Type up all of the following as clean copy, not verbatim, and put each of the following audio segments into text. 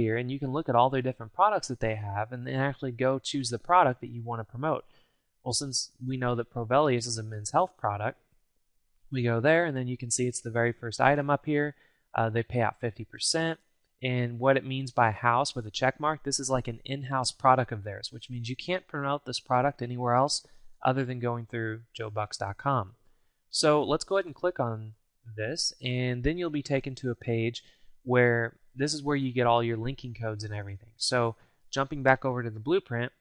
here and you can look at all their different products that they have and then actually go choose the product that you want to promote. Well, since we know that Provelius is a men's health product, we go there and then you can see it's the very first item up here. They pay out 50%. And what it means by house with a check mark, this is like an in-house product of theirs, which means you can't promote this product anywhere else other than going through joebucks.com. So let's go ahead and click on this, and then you'll be taken to a page where this is where you get all your linking codes and everything. So jumping back over to the blueprint,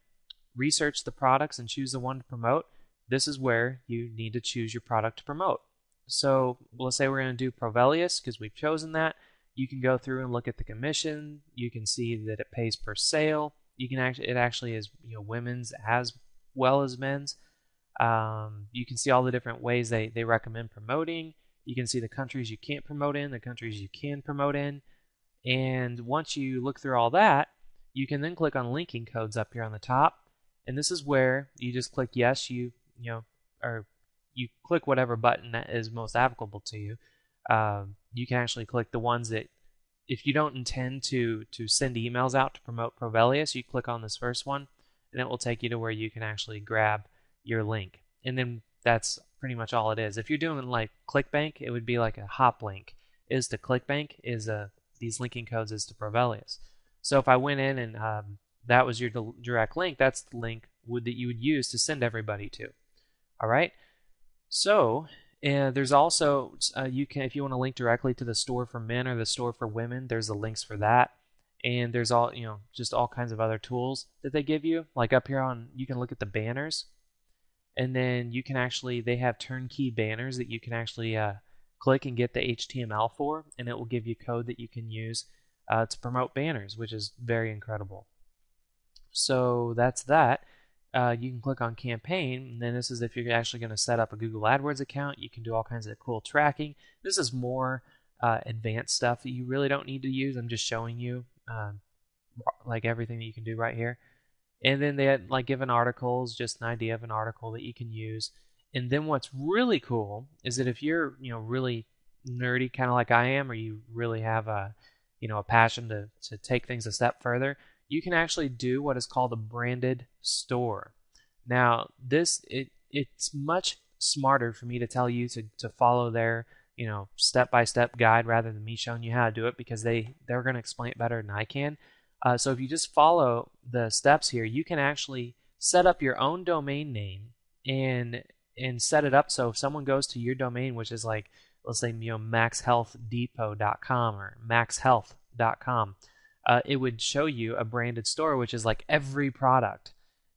research the products and choose the one to promote. This is where you need to choose your product to promote. So let's say we're going to do Provelius because we've chosen that. You can go through and look at the commission. You can see that it pays per sale. You can it actually is women's as well as men's. You can see all the different ways they recommend promoting. You can see the countries you can't promote in, the countries you can promote in. And once you look through all that, you can then click on linking codes up here on the top. And this is where you just click yes, or you click whatever button that is most applicable to you. You can actually click the ones that, if you don't intend to send emails out to promote Provelius, you click on this first one, and it will take you to where you can actually grab your link. And then that's pretty much all it is. If you're doing like ClickBank, it would be like a hop link. Is to ClickBank is these linking codes is to Provelius. So if I went in and that was your direct link, that's the link that you would use to send everybody to. All right. So there's also you can, if you want to link directly to the store for men or the store for women, there's the links for that. And there's all just all kinds of other tools that they give you. Like up here you can look at the banners, and then you can actually, they have turnkey banners that you can actually click and get the HTML for, and it will give you code that you can use to promote banners, which is very incredible. So that's that. You can click on campaign, and then this is if you're actually going to set up a Google AdWords account. You can do all kinds of cool tracking. This is more advanced stuff that you really don't need to use. I'm just showing you like everything that you can do right here. And then they had like given articles, just an idea of an article that you can use. And then what's really cool is that if you're really nerdy, kind of like I am, or you really have a passion to take things a step further, you can actually do what is called a branded store. Now it's much smarter for me to tell you to follow their step-by-step guide rather than me showing you how to do it, because they're going to explain it better than I can. So if you just follow the steps here, you can actually set up your own domain name and set it up so if someone goes to your domain, which is like, let's say maxhealthdepot.com or maxhealth.com, it would show you a branded store, which is like every product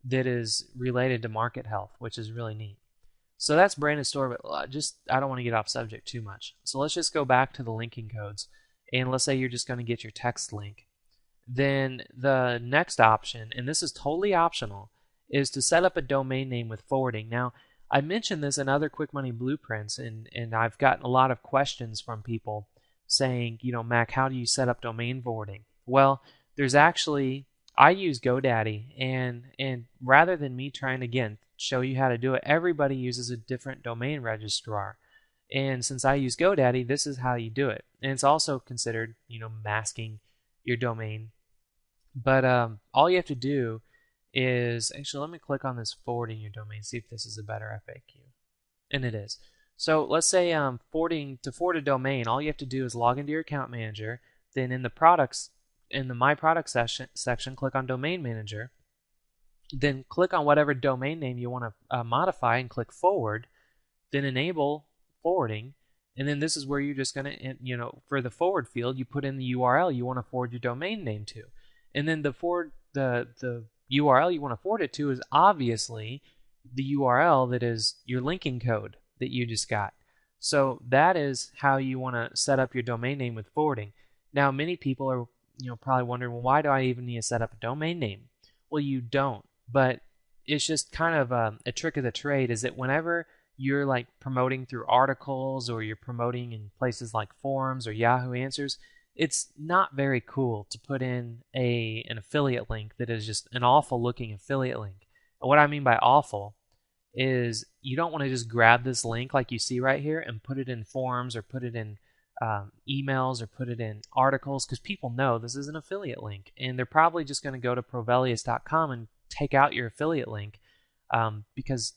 that is related to market health, which is really neat. So that's branded store, but I don't want to get off subject too much. So let's just go back to the linking codes, and let's say you're just going to get your text link. Then the next option, and this is totally optional, is to set up a domain name with forwarding. Now, I mentioned this in other Quick Money blueprints, and I've gotten a lot of questions from people saying, Mac, how do you set up domain forwarding? Well, there's actually, I use GoDaddy, and rather than me trying to, again, show you how to do it, everybody uses a different domain registrar. And since I use GoDaddy, this is how you do it. And it's also considered, masking your domain. But all you have to do is, actually, let me click on this forwarding your domain, see if this is a better FAQ. And it is. So let's say to forward a domain, all you have to do is log into your account manager, then in the products, in the My Products section, click on Domain Manager, then click on whatever domain name you want to modify and click Forward, then enable forwarding, and then this is where you're just going to, for the forward field, you put in the URL you want to forward your domain name to. And then the URL you want to forward it to is obviously the URL that is your linking code that you just got. So that is how you want to set up your domain name with forwarding. Now, many people are probably wondering, well, why do I even need to set up a domain name? Well, you don't, but it's just kind of a trick of the trade, is that whenever you're like promoting through articles or you're promoting in places like forums or Yahoo Answers, it's not very cool to put in an affiliate link that is just an awful looking affiliate link. And what I mean by awful is you don't want to just grab this link like you see right here and put it in forums or put it in emails or put it in articles, because people know this is an affiliate link, and they're probably just going to go to provelius.com and take out your affiliate link because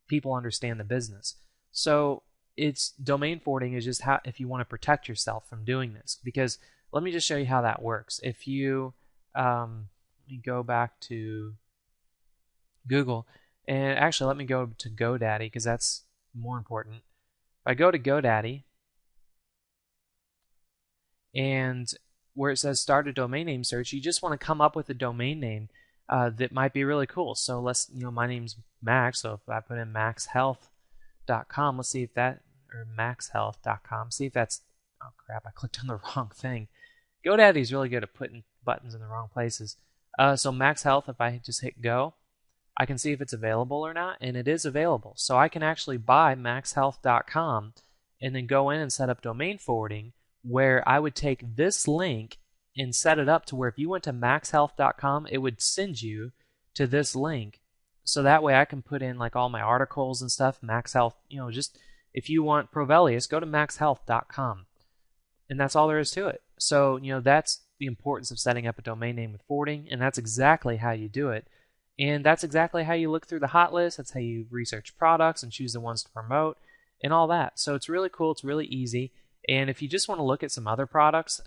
people understand the business. So it's domain forwarding is just how, if you want to protect yourself from doing this, because let me just show you how that works. If you let me go back to Google, and actually let me go to GoDaddy because that's more important. If I go to GoDaddy, and where it says start a domain name search, you just want to come up with a domain name that might be really cool. So let's, my name's Max, so if I put in maxhealth.com, let's see if that, or maxhealth.com, see if that's, oh crap, I clicked on the wrong thing. GoDaddy's really good at putting buttons in the wrong places. So Max Health, if I just hit go, I can see if it's available or not, and it is available. So I can actually buy maxhealth.com and then go in and set up domain forwarding, where I would take this link and set it up to where if you went to maxhealth.com, it would send you to this link. So that way I can put in like all my articles and stuff, Max Health, just if you want Provelius, go to maxhealth.com. And that's all there is to it. So, that's the importance of setting up a domain name with forwarding, and that's exactly how you do it. And that's exactly how you look through the hot list. That's how you research products and choose the ones to promote and all that. So it's really cool. It's really easy. And if you just want to look at some other products,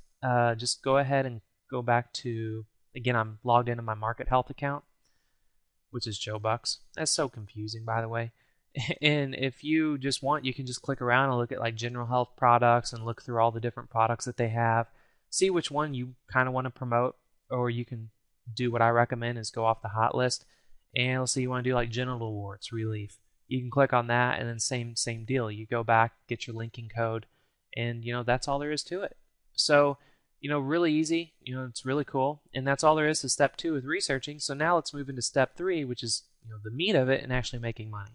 just go ahead and go back to, again, I'm logged into my Market Health account, which is Joe Bucks. That's so confusing, by the way. And if you just want, you can just click around and look at like general health products and look through all the different products that they have. See which one you kind of want to promote, or you can do what I recommend is go off the hot list. And let's say you want to do like genital warts relief. You can click on that, and then same deal. You go back, get your linking code, and that's all there is to it. So really easy. It's really cool, and that's all there is to step 2 with researching. So now let's move into step 3, which is the meat of it and actually making money.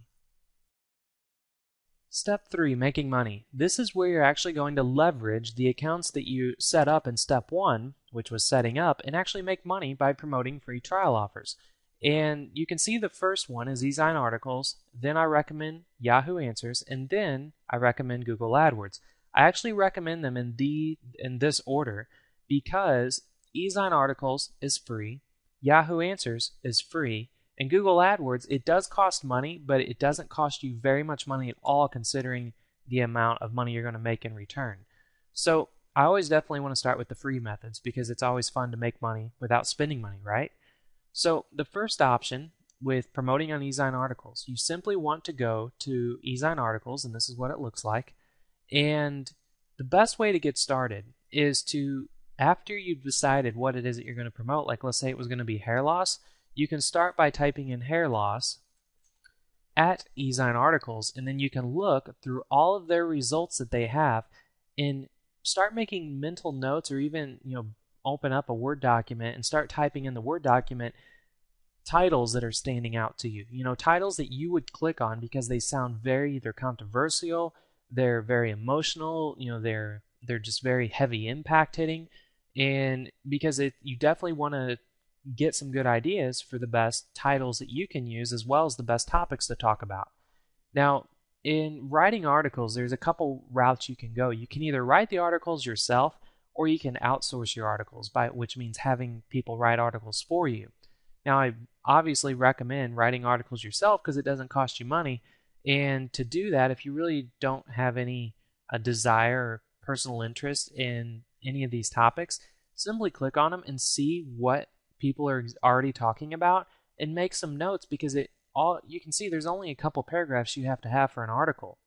Step 3, making money. This is where you're actually going to leverage the accounts that you set up in step 1, which was setting up, and actually make money by promoting free trial offers. And you can see the first one is eZine Articles, then I recommend Yahoo Answers, and then I recommend Google AdWords. I actually recommend them in this order because eZine Articles is free, Yahoo Answers is free, and Google AdWords, it does cost money, but it doesn't cost you very much money at all considering the amount of money you're going to make in return. So I always definitely want to start with the free methods because it's always fun to make money without spending money, right? So the first option with promoting on eZine Articles, you simply want to go to eZine Articles, and this is what it looks like. And the best way to get started is to, after you've decided what it is that you're going to promote, like let's say it was going to be hair loss, you can start by typing in hair loss at eZine Articles, and then you can look through all of their results that they have and start making mental notes, or even open up a Word document and start typing in the Word document titles that are standing out to you. Titles that you would click on because they sound they're controversial, they're very emotional, they're just very heavy impact hitting, and because you definitely want to get some good ideas for the best titles that you can use as well as the best topics to talk about. Now, in writing articles, there's a couple routes you can go. You can either write the articles yourself, or you can outsource your articles, which means having people write articles for you. Now, I obviously recommend writing articles yourself because it doesn't cost you money. And to do that, if you really don't have any desire or personal interest in any of these topics, simply click on them and see what people are already talking about and make some notes, because you can see there's only a couple paragraphs you have to have for an article.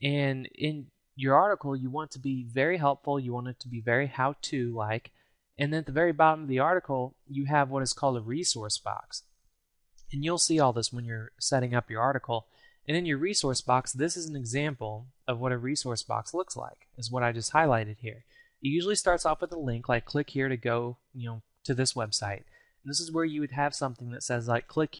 And in your article, you want to be very helpful, you want it to be very how-to like, and then at the very bottom of the article, you have what is called a resource box. And you'll see all this when you're setting up your article. And in your resource box, this is an example of what a resource box looks like, is what I just highlighted here. It usually starts off with a link, like click here to go, to this website. And this is where you would have something that says like click